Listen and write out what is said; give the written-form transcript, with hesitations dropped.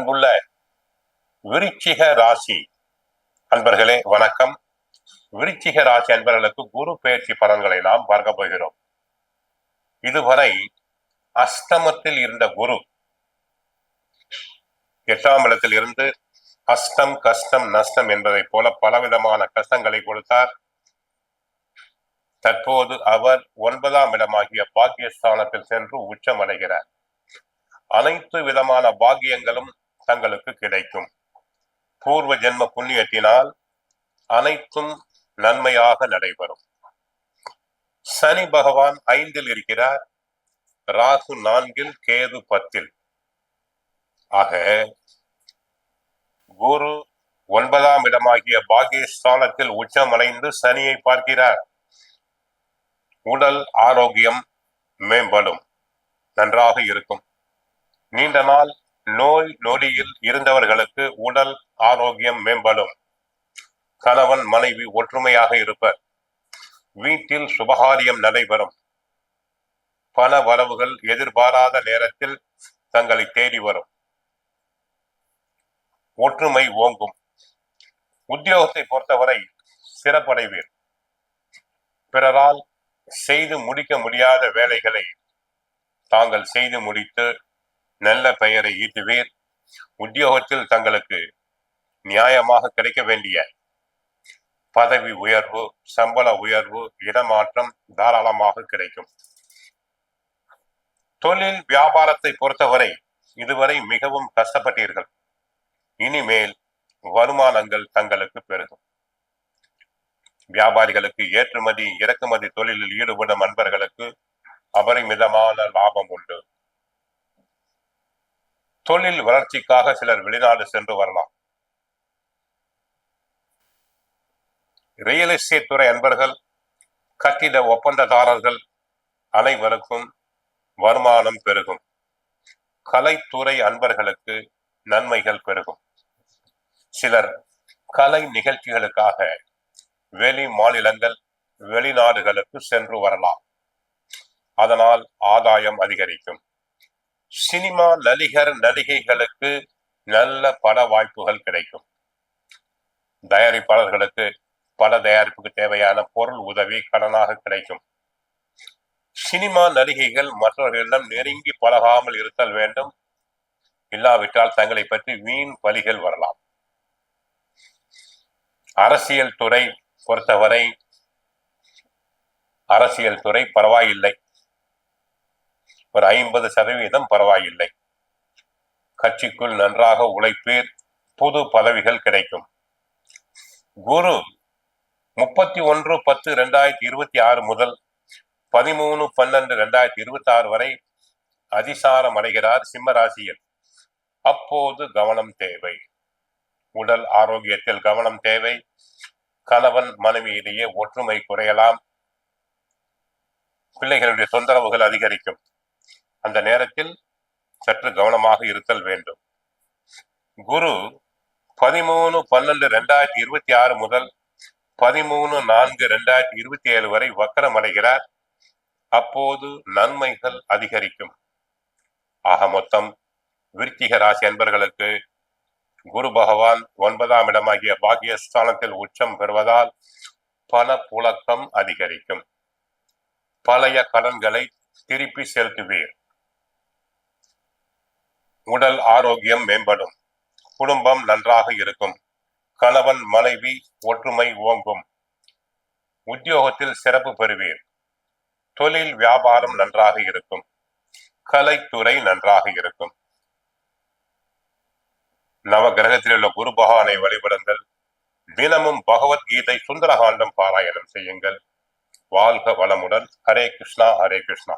அன்புள்ள விருச்சிக ராசி அன்பர்களே வணக்கம். விருச்சிக ராசி அன்பர்களுக்கு குரு பெயர்ச்சி பலன்களை நாம் பார்க்க போகிறோம். இதுவரை அஷ்டமத்தில் இருந்த குரு 8ஆம் இடத்தில் இருந்து அஷ்டம் கஷ்டம் நஷ்டம் என்பதை போல பலவிதமான கஷ்டங்களை கொடுத்தார். தற்போது அவர் 9ஆம் இடமாகிய பாக்கியஸ்தானத்தில் சென்று உச்சமடைகிறார். அனைத்து விதமான பாக்கியங்களும் தங்களுக்கு கிடைக்கும். பூர்வ ஜென்ம புண்ணியத்தினால் அனைத்தும் நன்மையாக நடைபெறும். சனி பகவான் 5இல் இருக்கிறார், ராகு 4இல், கேது 10இல். ஆக குரு 9ஆம் இடமாகிய பாக்கியஸ்தானத்தில் உச்சமடைந்து சனியை பார்க்கிறார். உடல் ஆரோக்கியம் மேம்படும், நன்றாக இருக்கும். நீண்ட நாள் நோய் நொடியில் இருந்தவர்களுக்கு உடல் ஆரோக்கியம் மேம்படும். கணவன் மனைவி ஒற்றுமையாக இருப்பர். வீட்டில் சுபகாரியம் நடைபெறும். பண வரவுகள் எதிர்பாராத நேரத்தில் தங்களை தேடி வரும். ஒற்றுமை ஓங்கும். உத்தியோகத்தை பொறுத்தவரை சிறப்படைவீர். பிறரால் செய்து முடிக்க முடியாத வேலைகளை தாங்கள் செய்து முடித்து நல்ல பெயரை ஈட்டுவீர். உத்தியோகத்தில் தங்களுக்கு நியாயமாக கிடைக்க வேண்டிய பதவி உயர்வு, சம்பள உயர்வு, இடமாற்றம் தாராளமாக கிடைக்கும். தொழில் வியாபாரத்தை பொறுத்தவரை இதுவரை மிகவும் கஷ்டப்பட்டீர்கள். இனிமேல் வருமானங்கள் தங்களுக்கு பெருகும். வியாபாரிகளுக்கு ஏற்றுமதி இறக்குமதி தொழிலில் ஈடுபடும் அன்பர்களுக்கு அபரிமிதமான லாபம் உண்டு. தொழில் வளர்ச்சிக்காக சிலர் வெளிநாடு சென்று வரலாம். ரியல் எஸ்டேட் துறை அன்பர்கள், கட்டிட ஒப்பந்ததாரர்கள் அனைவருக்கும் வருமானம் பெருகும். கலைத்துறை அன்பர்களுக்கு நன்மைகள் பெருகும். சிலர் கலை நிகழ்ச்சிகளுக்காக வெளி மாநிலங்கள், வெளிநாடுகளுக்கு சென்று வரலாம். அதனால் ஆதாயம் அதிகரிக்கும். சினிமா நடிகர் நடிகைகளுக்கு நல்ல பட வாய்ப்புகள் கிடைக்கும். தயாரிப்பாளர்களுக்கு பட தயாரிப்புக்கு தேவையான பொருள் உதவி கடனாக கிடைக்கும். சினிமா நடிகைகள் மற்றவர்களிடம் நெருங்கி பழகாமல் இருத்தல் வேண்டும். இல்லாவிட்டால் தங்களை பற்றி வீண் பலிகள் வரலாம். அரசியல் துறை பொறுத்தவரை அரசியல் துறை பரவாயில்லை, ஒரு 50% பரவாயில்லை. கட்சிக்குள் நன்றாக உழைப்பீர். புது பதவிகள் கிடைக்கும். குரு 31/10/2026 முதல் 13/12/2026 வரை அதிசாரம் அடைகிறார் சிம்ம ராசியில். அப்போது கவனம் தேவை. உடல் ஆரோக்கியத்தில் கவனம் தேவை. கணவன் மனைவியிலேயே ஒற்றுமை குறையலாம். பிள்ளைகளுடைய தொந்தரவுகள் அதிகரிக்கும். அந்த நேரத்தில் சற்று கவனமாக இருத்தல் வேண்டும். குரு 13/12/2026 முதல் 13/4/2027 வரை வக்கரம் அடைகிறார். அப்போது நன்மைகள் அதிகரிக்கும். ஆக மொத்தம் விருச்சிக ராசி அன்பர்களுக்கு குரு பகவான் 9ஆம் இடமாகிய பாக்கியஸ்தானத்தில் உச்சம் பெறுவதால் பண புழக்கம் அதிகரிக்கும். பழைய கடன்களை திருப்பி செலுத்துவீர். உடல் ஆரோக்கியம் மேம்படும். குடும்பம் நன்றாக இருக்கும். கணவன் மனைவி ஒற்றுமை ஓங்கும். உத்தியோகத்தில் சிறப்பு பெறுவீர். தொழில் வியாபாரம் நன்றாக இருக்கும். கலைத்துறை நன்றாக இருக்கும். நவ கிரகத்தில் உள்ள குரு பகவானை வழிபடுங்கள். தினமும் பகவத்கீதை சுந்தரகாண்டம் பாராயணம் செய்யுங்கள். வாழ்க வளமுடன். ஹரே கிருஷ்ணா, ஹரே கிருஷ்ணா.